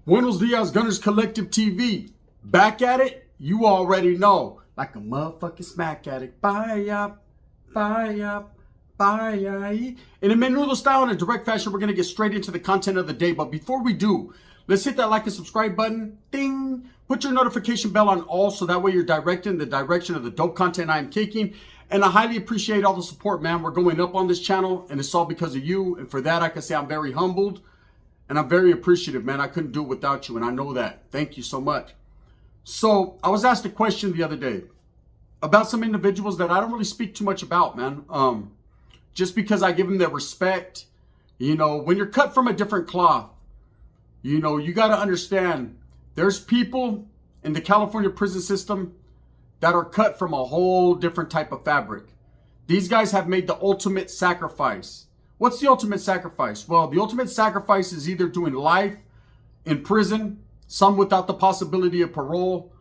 Buenos Dias, Gunners Collective TV. Back at it? You already know. Like a motherfucking smack addict. Bye. In a menudo style, in a direct fashion, we're going to get straight into the content of the day. But before we do, let's hit that like and subscribe button. Ding. Put your notification bell on all so that way you're directed in the direction of the dope content I'm taking. And I highly appreciate all the support, man. We're going up on this channel, and it's all because of you. And for that, I can say I'm very humbled. And I'm very appreciative, man. I couldn't do it without you, and I know that. Thank you so much. So I was asked a question the other day about some individuals that I don't really speak too much about, man. Just because I give them their respect. You know, when you're cut from a different cloth, you know, you got to understand there's people in the California prison system that are cut from a whole different type of fabric. These guys have made the ultimate sacrifice. What's the ultimate sacrifice? Well, the ultimate sacrifice is either doing life in prison, some without the possibility of parole,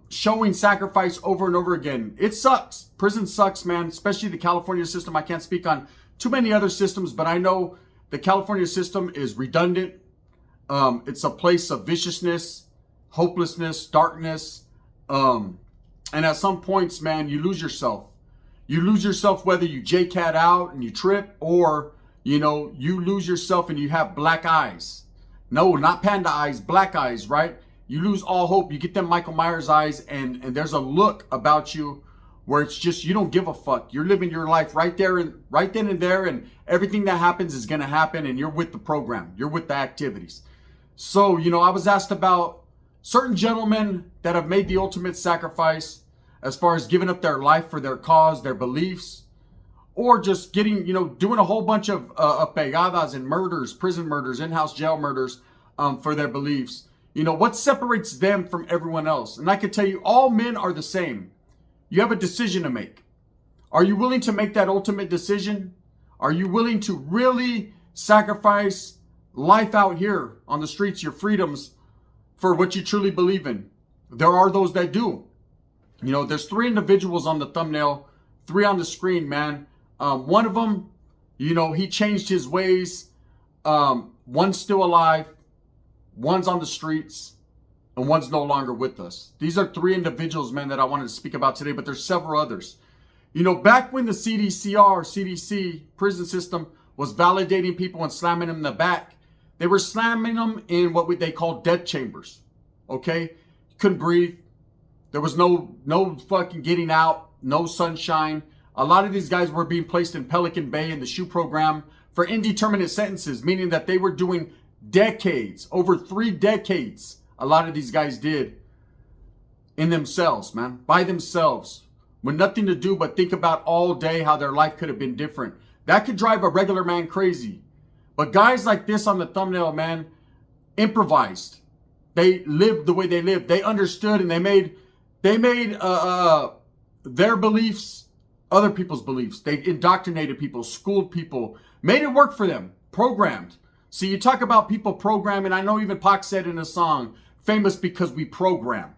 showing sacrifice over and over again. It sucks. Prison sucks, man, especially the California system. I can't speak on too many other systems, but I know the California system is redundant. It's a place of viciousness, hopelessness, darkness. And at some points, man, you lose yourself. You lose yourself whether you J-cat out and you trip, or, you know, you lose yourself and you have black eyes. No, not panda eyes, black eyes, right? You lose all hope. You get them Michael Myers eyes, and there's a look about you where it's just, you don't give a fuck. You're living your life right there and right then and there, and everything that happens is going to happen, and you're with the program. You're with the activities. So, you know, I was asked about certain gentlemen that have made the ultimate sacrifice as far as giving up their life for their cause, their beliefs, or just getting, you know, doing a whole bunch of pegadas and murders, prison murders, in-house jail murders for their beliefs. You know, what separates them from everyone else? And I can tell you, all men are the same. You have a decision to make. Are you willing to make that ultimate decision? Are you willing to really sacrifice life out here on the streets, your freedoms, for what you truly believe in? There are those that do. You know, there's 3 individuals on the thumbnail, 3 on the screen, man. One of them, you know, he changed his ways. One's still alive. One's on the streets. And one's no longer with us. These are 3 individuals, man, that I wanted to speak about today, but there's several others. You know, back when the CDC prison system was validating people and slamming them in the back, they were slamming them in what they call death chambers. Okay? Couldn't breathe. There was no fucking getting out, no sunshine. A lot of these guys were being placed in Pelican Bay in the SHU program for indeterminate sentences, meaning that they were doing decades, over 3 decades. A lot of these guys did in themselves, man, by themselves, with nothing to do but think about all day how their life could have been different. That could drive a regular man crazy. But guys like this on the thumbnail, man, improvised. They lived the way they lived. They understood, and they made their beliefs other people's beliefs. They indoctrinated people, schooled people, made it work for them, programmed. So you talk about people programming. I know even Pac said in a song, famous because we program.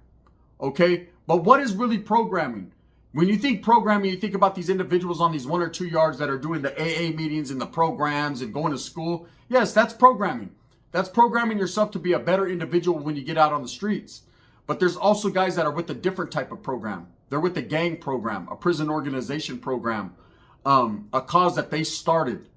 Okay? But what is really programming? When you think programming, you think about these individuals on these 1 or 2 yards that are doing the AA meetings and the programs and going to school. Yes, that's programming. That's programming yourself to be a better individual when you get out on the streets. But there's also guys that are with a different type of program. They're with a gang program, a prison organization program, a cause that they started,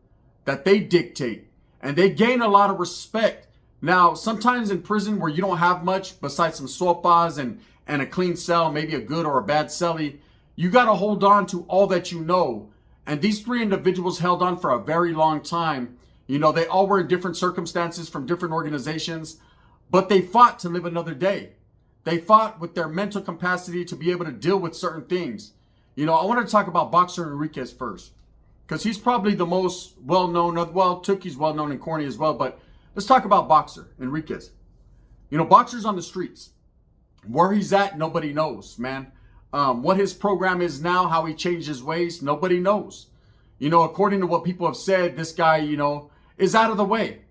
that they dictate, and they gain a lot of respect. Now, sometimes in prison where you don't have much besides some sopas and a clean cell, maybe a good or a bad cellie, you got to hold on to all that you know. And these 3 individuals held on for a very long time. You know, they all were in different circumstances from different organizations, but they fought to live another day. They fought with their mental capacity to be able to deal with certain things. You know, I want to talk about Boxer Enriquez first, because he's probably the most well-known. Well, Tookie's well-known and Corny as well, but let's talk about Boxer Enriquez. You know, Boxer's on the streets. Where he's at, nobody knows, man. What his program is now, how he changed his ways, nobody knows. You know, according to what people have said, this guy, you know, is out of the way.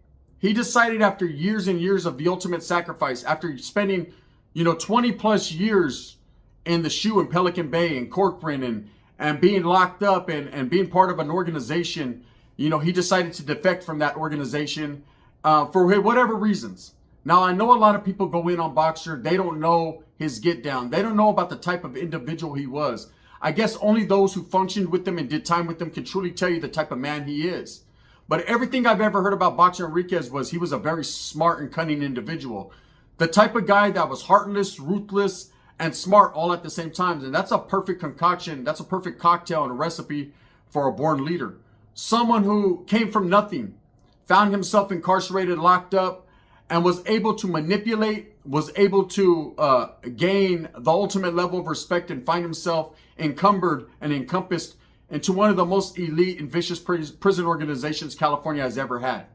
He decided after years and years of the ultimate sacrifice, after spending, you know, 20 plus years in the SHU in Pelican Bay and Corcoran and being locked up and being part of an organization, you know, he decided to defect from that organization for whatever reasons. Now, I know a lot of people go in on Boxer. They don't know his get down. They don't know about the type of individual he was. I guess only those who functioned with him and did time with him can truly tell you the type of man he is. But everything I've ever heard about Boxer Enriquez was he was a very smart and cunning individual. The type of guy that was heartless, ruthless, and smart all at the same time. And that's a perfect concoction. That's a perfect cocktail and a recipe for a born leader. Someone who came from nothing, found himself incarcerated, locked up, and was able to manipulate, was able to gain the ultimate level of respect and find himself encumbered and encompassed into one of the most elite and vicious prison organizations California has ever had.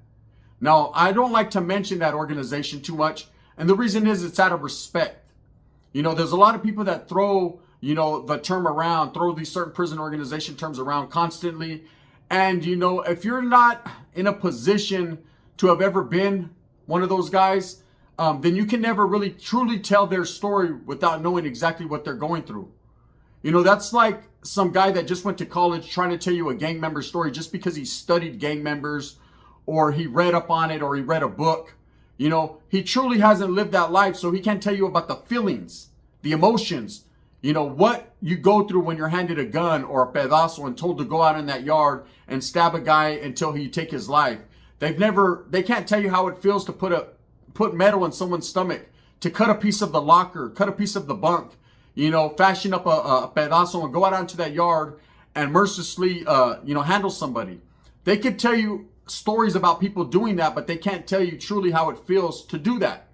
Now, I don't like to mention that organization too much, and the reason is it's out of respect. You know, there's a lot of people that throw, you know, the term around, throw these certain prison organization terms around constantly. And, you know, if you're not in a position to have ever been one of those guys, then you can never really truly tell their story without knowing exactly what they're going through. You know, that's like some guy that just went to college trying to tell you a gang member story just because he studied gang members or he read up on it or he read a book. You know, he truly hasn't lived that life, so he can't tell you about the feelings, the emotions, you know, what you go through when you're handed a gun or a pedazo and told to go out in that yard and stab a guy until he take his life. They can't tell you how it feels to put metal in someone's stomach, to cut a piece of the locker, cut a piece of the bunk, you know, fashion up a pedazo and go out onto that yard and mercilessly, you know, handle somebody. They could tell you stories about people doing that, but they can't tell you truly how it feels to do that.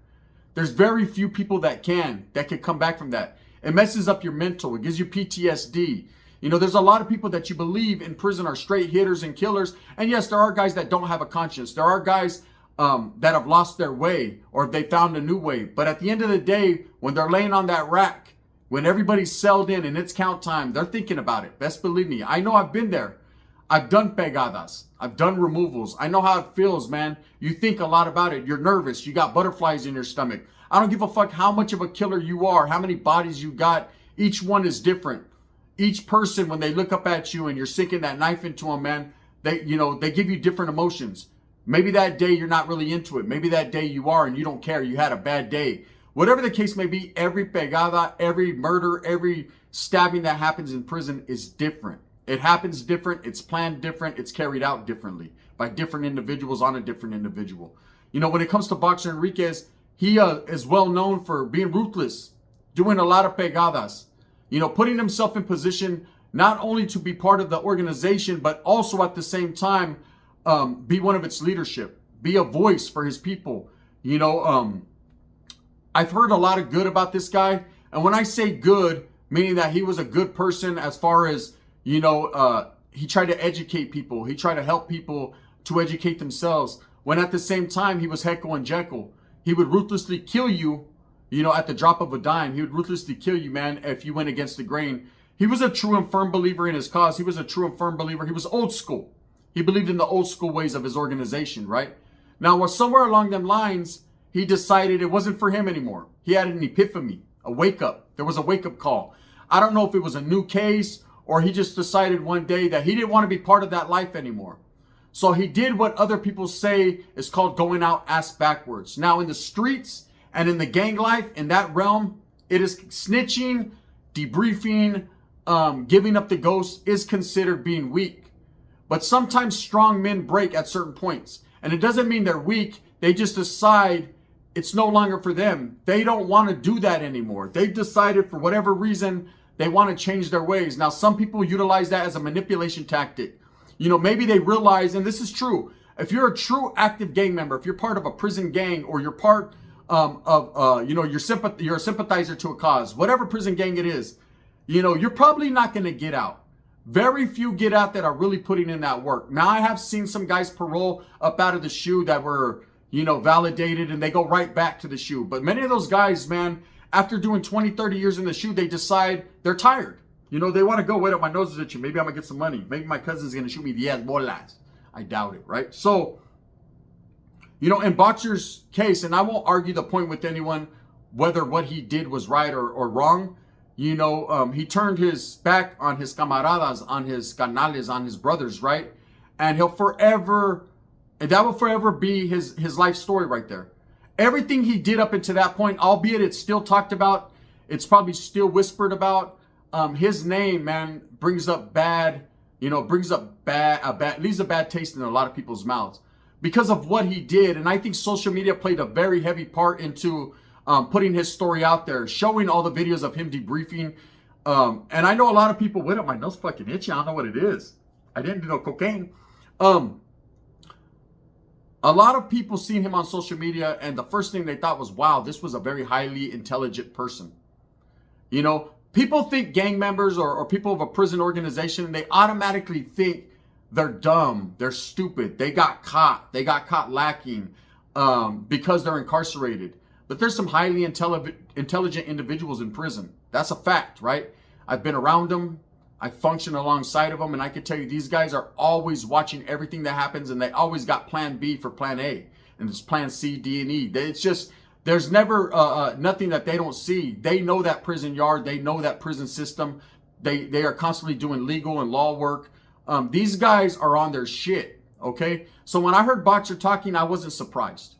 There's very few people that can come back from that. It messes up your mental. It gives you PTSD. You know, there's a lot of people that you believe in prison are straight hitters and killers. And yes, there are guys that don't have a conscience. There are guys that have lost their way or they found a new way. But at the end of the day, when they're laying on that rack, when everybody's celled in and it's count time, they're thinking about it. Best believe me. I know I've been there. I've done pegadas. I've done removals. I know how it feels, man. You think a lot about it. You're nervous. You got butterflies in your stomach. I don't give a fuck how much of a killer you are, how many bodies you got. Each one is different. Each person, when they look up at you and you're sinking that knife into them, man, they give you different emotions. Maybe that day you're not really into it. Maybe that day you are and you don't care. You had a bad day. Whatever the case may be, every pegada, every murder, every stabbing that happens in prison is different. It happens different. It's planned different. It's carried out differently by different individuals on a different individual. You know, when it comes to Boxer Enriquez, he is well known for being ruthless, doing a lot of pegadas, you know, putting himself in position not only to be part of the organization, but also at the same time, be one of its leadership, be a voice for his people. You know, I've heard a lot of good about this guy. And when I say good, meaning that he was a good person as far as, you know, he tried to educate people. He tried to help people to educate themselves. When at the same time, he was Jekyll and Jekyll. He would ruthlessly kill you, you know, at the drop of a dime. He would ruthlessly kill you, man, if you went against the grain. He was a true and firm believer in his cause. He was a true and firm believer. He was old school. He believed in the old school ways of his organization, right? Now, somewhere along them lines, he decided it wasn't for him anymore. He had an epiphany, a wake up. There was a wake up call. I don't know if it was a new case or he just decided one day that he didn't want to be part of that life anymore. So he did what other people say is called going out ass backwards. Now in the streets and in the gang life, in that realm, it is snitching, debriefing, giving up the ghost is considered being weak. But sometimes strong men break at certain points. And it doesn't mean they're weak. They just decide it's no longer for them. They don't want to do that anymore. They've decided for whatever reason, they want to change their ways. Now, some people utilize that as a manipulation tactic. You know, maybe they realize, and this is true, if you're a true active gang member, if you're part of a prison gang or you're part you know, you're a sympathizer to a cause, whatever prison gang it is, you know, you're probably not going to get out. Very few get out that are really putting in that work. Now, I have seen some guys parole up out of the shoe that were, you know, validated and they go right back to the shoe. But many of those guys, man, after doing 20, 30 years in the shoe, they decide they're tired. You know, they want to go, wait up, my nose is itching. Maybe I'm going to get some money. Maybe my cousin's going to shoot me 10 bolas. I doubt it, right? So, you know, in Boxer's case, and I won't argue the point with anyone whether what he did was right or wrong. You know, he turned his back on his camaradas, on his canales, on his brothers, right? And he'll forever, and that will forever be his life story right there. Everything he did up until that point, albeit it's still talked about, it's probably still whispered about. His name, man, brings up bad, leaves a bad taste in a lot of people's mouths because of what he did. And I think social media played a very heavy part into putting his story out there, showing all the videos of him debriefing. And I know a lot of people with it. My nose fucking itchy. I don't know what it is. I didn't do no cocaine. A lot of people seen him on social media, and the first thing they thought was, wow, this was a very highly intelligent person. People think gang members or people of a prison organization, they automatically think they're dumb, they're stupid, they got caught lacking because they're incarcerated. But there's some highly intelligent individuals in prison. That's a fact, right? I've been around them. I function alongside of them, and I can tell you these guys are always watching everything that happens, and they always got plan B for plan A, and there's plan C, D, and E. It's just, there's never nothing that they don't see. They know that prison yard. They know that prison system. They are constantly doing legal and law work. These guys are on their shit, okay? So when I heard Boxer talking, I wasn't surprised.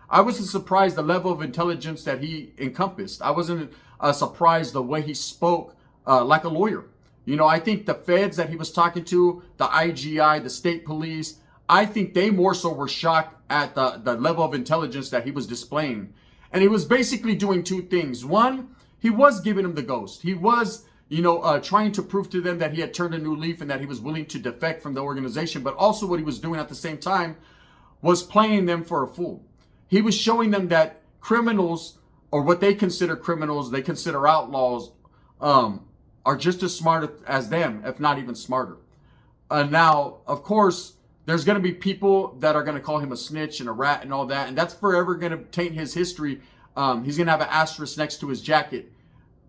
I wasn't surprised the level of intelligence that he encompassed. I wasn't surprised the way he spoke like a lawyer. I think the feds that he was talking to, the IGI, the state police, I think they more so were shocked at the level of intelligence that he was displaying. And he was basically doing two things. One, he was giving them the ghost. He was, trying to prove to them that he had turned a new leaf and that he was willing to defect from the organization. But also what he was doing at the same time was playing them for a fool. He was showing them that criminals, or what they consider criminals, they consider outlaws, are just as smart as them, if not even smarter. Now, of course, there's going to be people that are going to call him a snitch and a rat and all that, and that's forever going to taint his history. He's going to have an asterisk next to his jacket.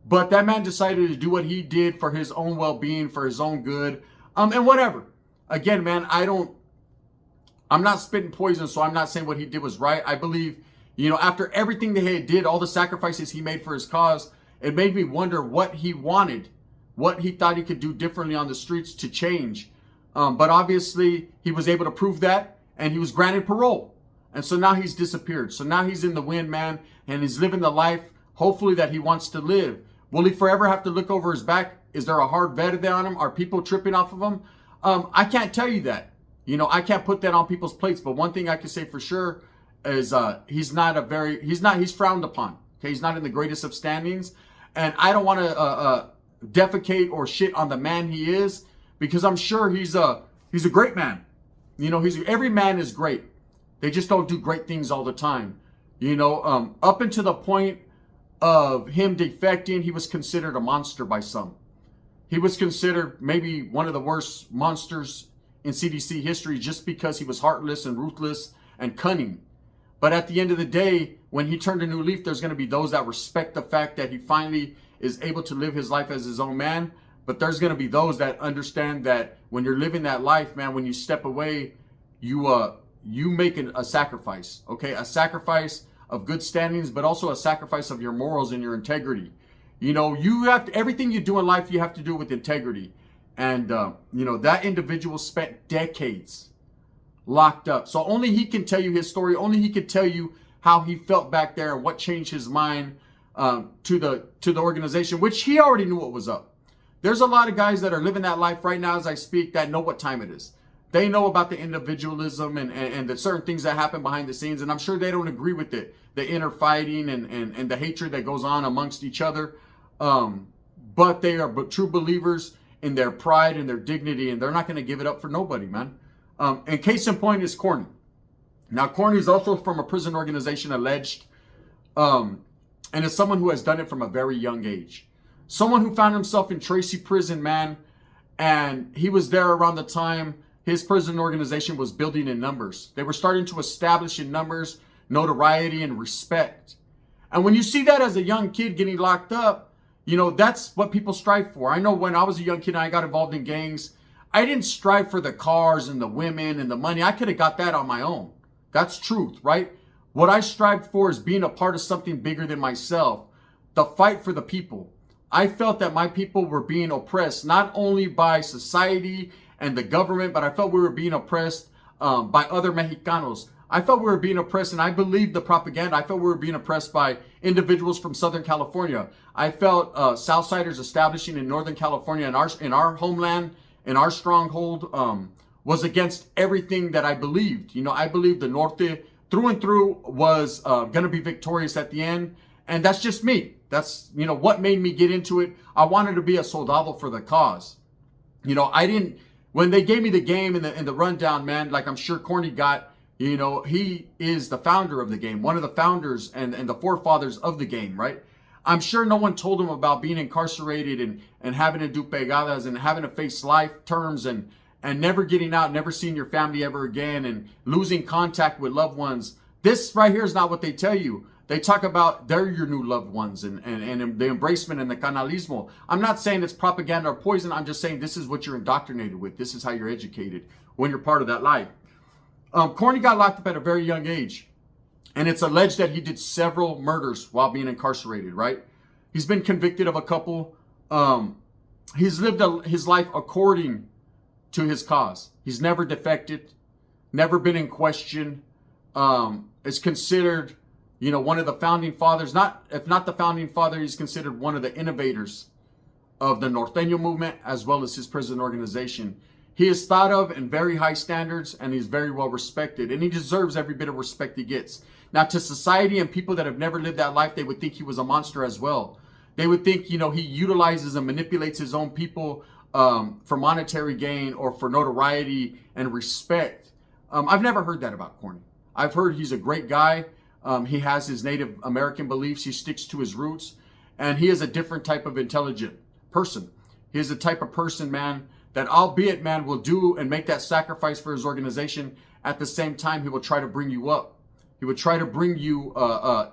But that man decided to do what he did for his own well-being, for his own good, and whatever. Again, man, I'm not spitting poison, so I'm not saying what he did was right. I believe, after everything that he did, all the sacrifices he made for his cause, it made me wonder what he wanted, what he thought he could do differently on the streets to change. But obviously, he was able to prove that, and he was granted parole. And so now he's disappeared. So now he's in the wind, man, and he's living the life, hopefully, that he wants to live. Will he forever have to look over his back? Is there a hard vetted on him? Are people tripping off of him? I can't tell you that. I can't put that on people's plates. But one thing I can say for sure is he's frowned upon. Okay, he's not in the greatest of standings. And I don't want to defecate or shit on the man he is, because I'm sure he's a great man. Every man is great. They just don't do great things all the time. Up until the point of him defecting, he was considered a monster by some. He was considered maybe one of the worst monsters in CDC history just because he was heartless and ruthless and cunning. But at the end of the day, when he turned a new leaf, there's going to be those that respect the fact that he finally is able to live his life as his own man. But there's going to be those that understand that when you're living that life, man, when you step away, you make a sacrifice, okay? A sacrifice of good standings, but also a sacrifice of your morals and your integrity. You have to, everything you do in life, you have to do with integrity. And, that individual spent decades locked up. So only he can tell you his story. Only he can tell you how he felt back there and what changed his mind to the organization, which he already knew what was up. There's a lot of guys that are living that life right now as I speak that know what time it is. They know about the individualism and the certain things that happen behind the scenes, and I'm sure they don't agree with it. The inner fighting and the hatred that goes on amongst each other. But they are true believers in their pride and their dignity, and they're not going to give it up for nobody, man. And case in point is Corny. Now, Corny is also from a prison organization, alleged, and is someone who has done it from a very young age. Someone who found himself in Tracy prison, man, and he was there around the time his prison organization was building in numbers. They were starting to establish in numbers, notoriety, and respect. And when you see that as a young kid getting locked up, that's what people strive for. I know when I was a young kid and I got involved in gangs, I didn't strive for the cars and the women and the money. I could have got that on my own. That's truth, right? What I strived for is being a part of something bigger than myself. The fight for the people. I felt that my people were being oppressed, not only by society and the government, but I felt we were being oppressed by other Mexicanos. I felt we were being oppressed, and I believed the propaganda. I felt we were being oppressed by individuals from Southern California. I felt Southsiders establishing in Northern California, in our homeland, in our stronghold, was against everything that I believed. You know, I believed the Norte through and through was going to be victorious at the end. And that's just me. That's, you know, what made me get into it. I wanted to be a soldado for the cause. You know, when they gave me the game and the rundown, man, like I'm sure Corny got, you know, he is the founder of the game, one of the founders and the forefathers of the game, right? I'm sure no one told him about being incarcerated and having to do pegadas and having to face life terms and never getting out, never seeing your family ever again and losing contact with loved ones. This right here is not what they tell you. They talk about they're your new loved ones and the embracement and the canalismo. I'm not saying it's propaganda or poison. I'm just saying this is what you're indoctrinated with. This is how you're educated when you're part of that life. Corny got locked up at a very young age. And it's alleged that he did several murders while being incarcerated, right? He's been convicted of a couple. He's lived his life according to his cause. He's never defected, never been in question. Is considered, you know, one of the founding fathers. If not the founding father, he's considered one of the innovators of the Norteño movement as well as his prison organization. He is thought of in very high standards and he's very well respected. And he deserves every bit of respect he gets. Now, to society and people that have never lived that life, they would think he was a monster as well. They would think, you know, he utilizes and manipulates his own people for monetary gain or for notoriety and respect. I've never heard that about Corny. I've heard he's a great guy. He has his Native American beliefs. He sticks to his roots. And he is a different type of intelligent person. He is a type of person, man, that albeit, man, will do and make that sacrifice for his organization. At the same time, he will try to bring you up. He would try to bring you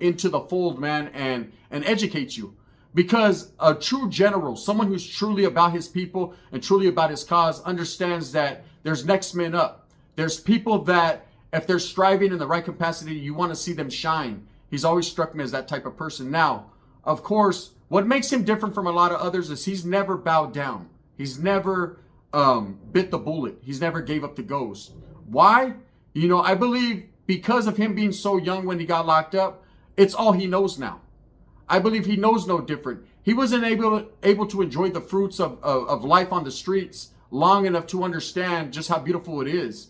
into the fold, man, and educate you. Because a true general, someone who's truly about his people and truly about his cause, understands that there's next men up. There's people that, if they're striving in the right capacity, you want to see them shine. He's always struck me as that type of person. Now, of course, what makes him different from a lot of others is he's never bowed down. He's never bit the bullet. He's never gave up the ghost. Why? You know, I believe because of him being so young when he got locked up, it's all he knows now. I believe he knows no different. He wasn't able to enjoy the fruits of life on the streets long enough to understand just how beautiful it is.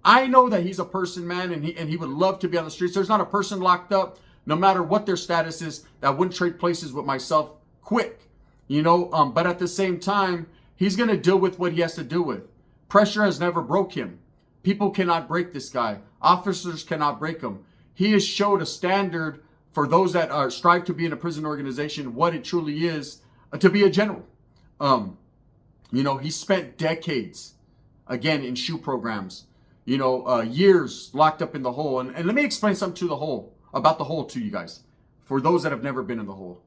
I know that he's a person, man, and he would love to be on the streets. There's not a person locked up, no matter what their status is, that wouldn't trade places with myself quick. You know, but at the same time, he's going to deal with what he has to deal with. Pressure has never broke him. People cannot break this guy. Officers cannot break him. He has showed a standard for those that strive to be in a prison organization, what it truly is to be a general. You know, he spent decades, again, in SHU programs, you know, years locked up in the hole. And let me explain something about the hole to you guys, for those that have never been in the hole.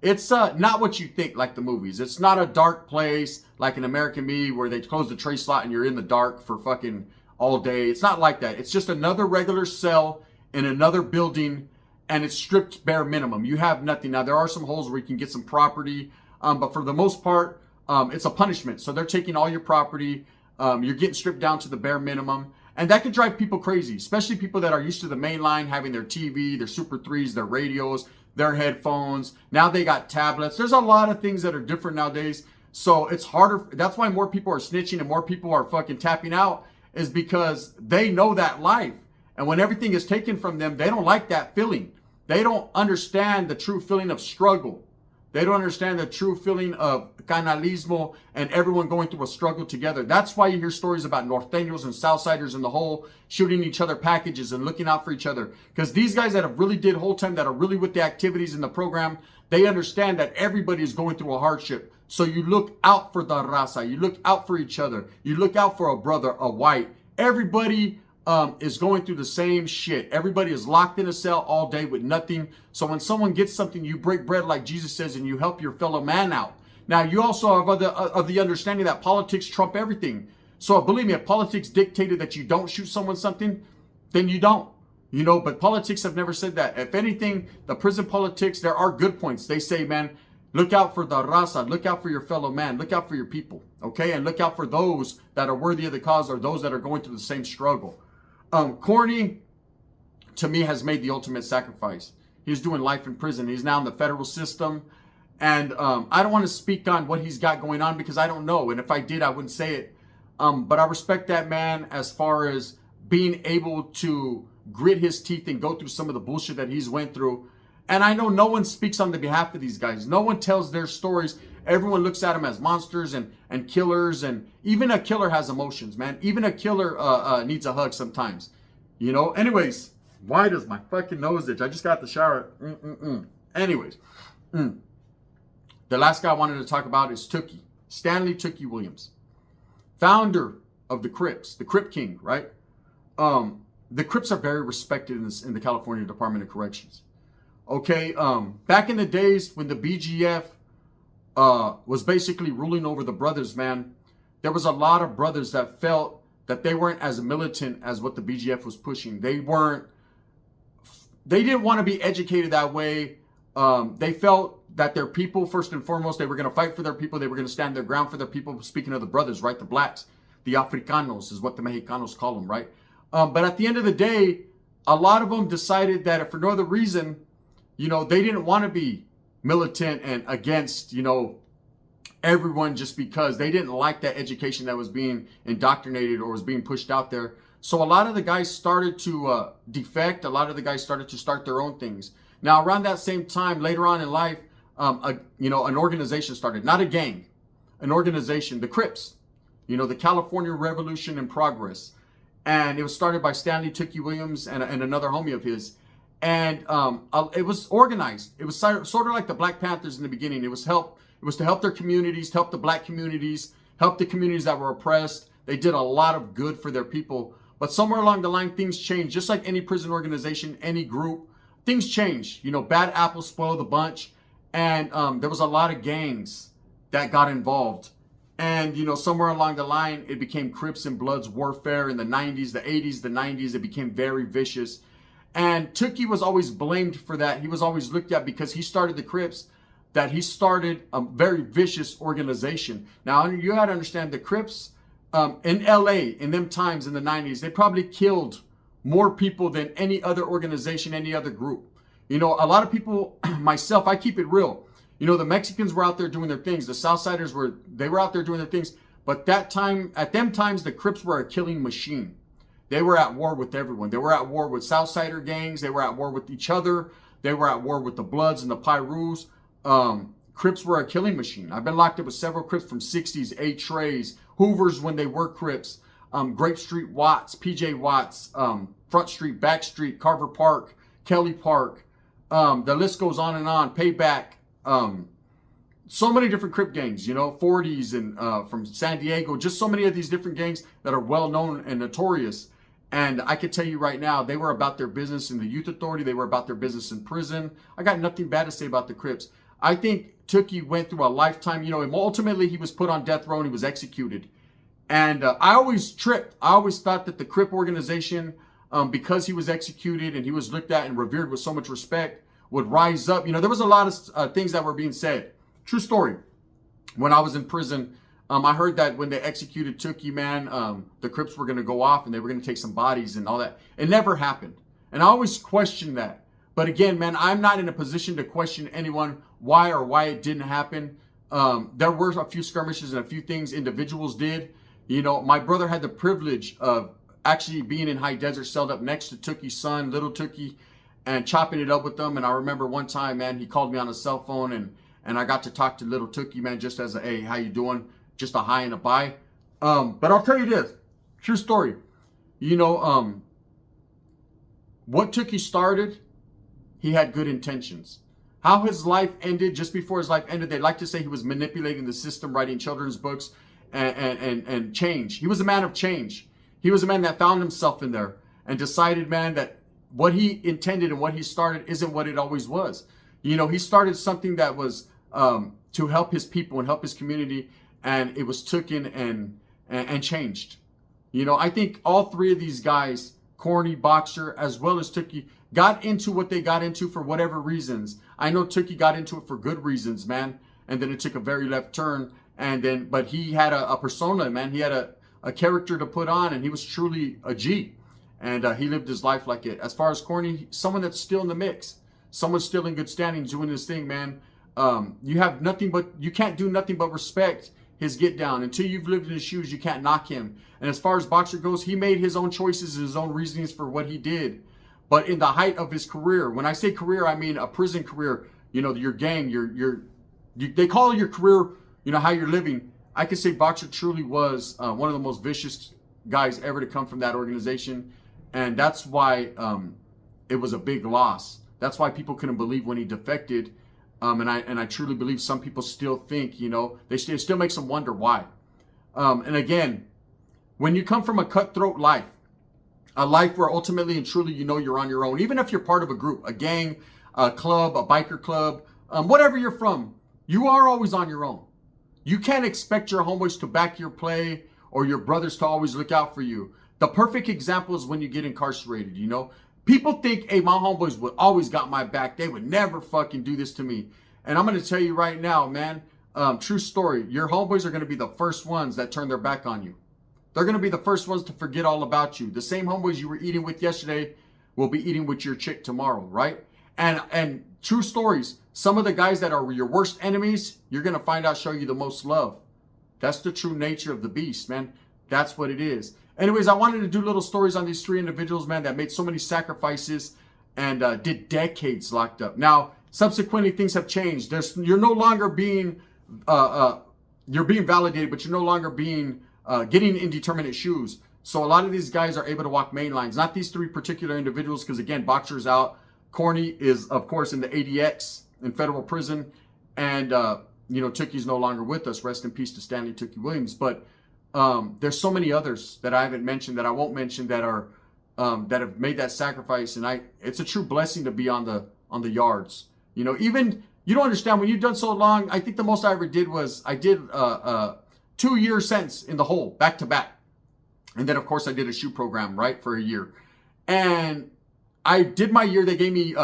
It's not what you think like the movies. It's not a dark place like an American Me where they close the tray slot and you're in the dark for fucking all day. It's not like that. It's just another regular cell in another building, and it's stripped bare minimum. You have nothing. Now, there are some holes where you can get some property, but for the most part, it's a punishment. So they're taking all your property. You're getting stripped down to the bare minimum. And that can drive people crazy, especially people that are used to the main line, having their TV, their Super 3s, their radios, their headphones. Now they got tablets. There's a lot of things that are different nowadays. So it's harder. That's why more people are snitching and more people are fucking tapping out, is because they know that life. And when everything is taken from them, they don't like that feeling. They don't understand the true feeling of struggle. They don't understand the true feeling of canalismo and everyone going through a struggle together. That's why you hear stories about Norteños and Southsiders in the hole shooting each other packages and looking out for each other. Because these guys that have really did whole time, that are really with the activities in the program, they understand that everybody is going through a hardship. So you look out for the raza. You look out for each other. You look out for a brother, a white. Everybody is going through the same shit. Everybody is locked in a cell all day with nothing. So when someone gets something, you break bread like Jesus says, and you help your fellow man out. Now, you also have of the understanding that politics trump everything. So believe me, if politics dictated that you don't shoot someone something, then you don't. You know, but politics have never said that. If anything, the prison politics, there are good points. They say, man, look out for the raza, look out for your fellow man, look out for your people, okay? And look out for those that are worthy of the cause or those that are going through the same struggle. Corny, to me, has made the ultimate sacrifice. He's doing life in prison. He's now in the federal system. And I don't want to speak on what he's got going on because I don't know. And if I did, I wouldn't say it. But I respect that man as far as being able to grit his teeth and go through some of the bullshit that he's went through. And I know no one speaks on the behalf of these guys. No one tells their stories. Everyone looks at them as monsters and killers. And even a killer has emotions, man. Even a killer needs a hug sometimes. You know? Anyways, why does my fucking nose itch? I just got out the shower. Anyways. The last guy I wanted to talk about is Tookie. Stanley Tookie Williams. Founder of the Crips. The Crip King, right? The Crips are very respected in the California Department of Corrections. Okay, back in the days when the BGF was basically ruling over the brothers, man, there was a lot of brothers that felt that they weren't as militant as what the BGF was pushing. They didn't want to be educated that way. They felt that their people, first and foremost, they were going to fight for their people. They were going to stand their ground for their people. Speaking of the brothers, right? The blacks, the Africanos is what the Mexicanos call them, right? But at the end of the day, a lot of them decided that if for no other reason, you know, they didn't want to be militant and against, you know, everyone just because they didn't like that education that was being indoctrinated or was being pushed out there. So a lot of the guys started to defect. A lot of the guys started to start their own things. Now, around that same time, later on in life, an organization started, not a gang, an organization, the Crips, you know, the California Revolution in Progress. And it was started by Stanley Tookie Williams and another homie of his. And it was organized. It was sort of like the Black Panthers in the beginning. It was to help their communities, help the black communities, help the communities that were oppressed. They did a lot of good for their people. But somewhere along the line, things changed. Just like any prison organization, any group, things change. You know, bad apples spoil the bunch. And there was a lot of gangs that got involved. And, you know, somewhere along the line, it became Crips and Bloods warfare in the 90s, the 80s, the 90s. It became very vicious. And Tookie was always blamed for that. He was always looked at because he started the Crips, that he started a very vicious organization. Now, you got to understand the Crips in LA in them times in the 90s, they probably killed more people than any other organization, any other group. You know, a lot of people, myself, I keep it real. You know, the Mexicans were out there doing their things. The Southsiders were out there doing their things. But at them times, the Crips were a killing machine. They were at war with everyone. They were at war with Southsider gangs. They were at war with each other. They were at war with the Bloods and the Pyrus. Crips were a killing machine. I've been locked up with several Crips from 60s, A-Trays, Hoovers when they were Crips, Grape Street Watts, PJ Watts, Front Street, Back Street, Carver Park, Kelly Park. The list goes on and on. Payback. So many different Crip gangs, you know, 40s and from San Diego, just so many of these different gangs that are well known and notorious. And I can tell you right now, they were about their business in the youth authority. They were about their business in prison. I got nothing bad to say about the Crips. I think Tookie went through a lifetime, you know, and ultimately he was put on death row and he was executed. And I always tripped. I always thought that the Crip organization, because he was executed and he was looked at and revered with so much respect, would rise up. You know, there was a lot of things that were being said. True story. When I was in prison, I heard that when they executed Tookie, man, the Crips were going to go off and they were going to take some bodies and all that. It never happened. And I always questioned that. But again, man, I'm not in a position to question anyone why it didn't happen. There were a few skirmishes and a few things individuals did. You know, my brother had the privilege of actually being in High Desert, celled up next to Tookie's son, little Tookie, and chopping it up with them. And I remember one time, man, he called me on his cell phone and I got to talk to little Tookie, man, just as a, hey, how you doing? Just a hi and a bye. But I'll tell you this, true story. You know, what Tookie started, he had good intentions. How his life ended, just before his life ended, they like to say he was manipulating the system, writing children's books and change. He was a man of change. He was a man that found himself in there and decided, man, that what he intended and what he started isn't what it always was. You know, he started something that was to help his people and help his community, and it was taken and changed. You know, I think all three of these guys, Corny, Boxer, as well as Tookie, got into what they got into for whatever reasons. I know Tookie got into it for good reasons, man, and then it took a very left turn. And then, but he had a persona, man. He had a character to put on, and he was truly a G. And he lived his life like it. As far as Corny, someone that's still in the mix. Someone still in good standing doing his thing, man. You can't do nothing but respect his get down. Until you've lived in his shoes, you can't knock him. And as far as Boxer goes, he made his own choices and his own reasonings for what he did. But in the height of his career, when I say career, I mean a prison career. You know, your gang, they call your career, you know, how you're living. I could say Boxer truly was one of the most vicious guys ever to come from that organization. And that's why it was a big loss. That's why people couldn't believe when he defected. And I truly believe some people still think, you know, it still makes them wonder why. And again, when you come from a cutthroat life, a life where ultimately and truly, you know, you're on your own, even if you're part of a group, a gang, a club, a biker club, whatever you're from, you are always on your own. You can't expect your homeboys to back your play or your brothers to always look out for you. The perfect example is when you get incarcerated, you know. People think, hey, my homeboys would always got my back. They would never fucking do this to me. And I'm going to tell you right now, man, true story. Your homeboys are going to be the first ones that turn their back on you. They're going to be the first ones to forget all about you. The same homeboys you were eating with yesterday will be eating with your chick tomorrow, right? And true stories, some of the guys that are your worst enemies, you're going to find out show you the most love. That's the true nature of the beast, man. That's what it is. Anyways, I wanted to do little stories on these 3 individuals, man, that made so many sacrifices and did decades locked up. Now, subsequently, things have changed. You're no longer being, you're being validated, but you're no longer being, getting indeterminate shoes. So a lot of these guys are able to walk main lines. Not these 3 particular individuals, because again, Boxer's out. Corny is, of course, in the ADX in federal prison. And, you know, Tookie's no longer with us. Rest in peace to Stanley Tookie Williams. But there's so many others that I haven't mentioned, that I won't mention, that are that have made that sacrifice. And it's a true blessing to be on the yards. You know, even you don't understand when you've done so long. I think the most I ever did was I did 2-year sentence in the hole back to back. And then, of course, I did a shoe program, right, for a year. And I did my year. They gave me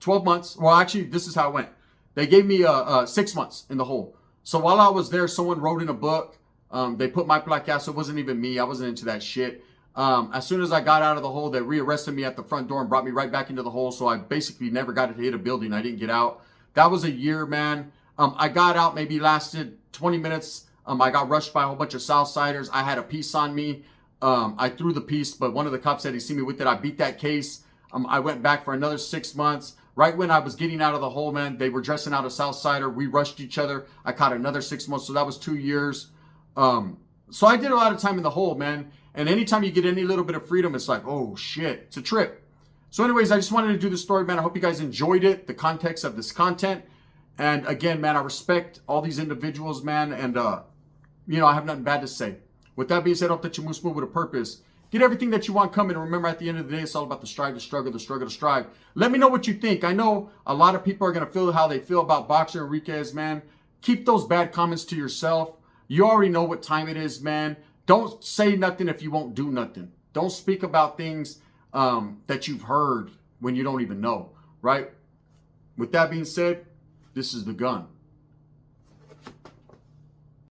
12 months. Well, actually, this is how it went. They gave me 6 months in the hole. So while I was there, someone wrote in a book. They put my black ass. So it wasn't even me. I wasn't into that shit. As soon as I got out of the hole, they rearrested me at the front door and brought me right back into the hole. So I basically never got to hit a building. I didn't get out. That was a year, man. I got out, maybe lasted 20 minutes. I got rushed by a whole bunch of Southsiders. I had a piece on me. I threw the piece, but one of the cops said he seen me with it. I beat that case. I went back for another 6 months. Right when I was getting out of the hole, man, they were dressing out a Southsider. We rushed each other. I caught another 6 months. So that was 2 years. So I did a lot of time in the hole, man. And anytime you get any little bit of freedom, it's like, oh shit, it's a trip. So anyways, I just wanted to do this story, man. I hope you guys enjoyed it, the context of this content. And again, man, I respect all these individuals, man. And, you know, I have nothing bad to say. With that being said, I hope that you move with a purpose. Get everything that you want coming. Remember, at the end of the day, it's all about the strive, the struggle, the struggle, the strive. Let me know what you think. I know a lot of people are going to feel how they feel about Boxer Enriquez, man. Keep those bad comments to yourself. You already know what time it is, man. Don't say nothing if you won't do nothing. Don't speak about things that you've heard when you don't even know, right? With that being said, this is the gun.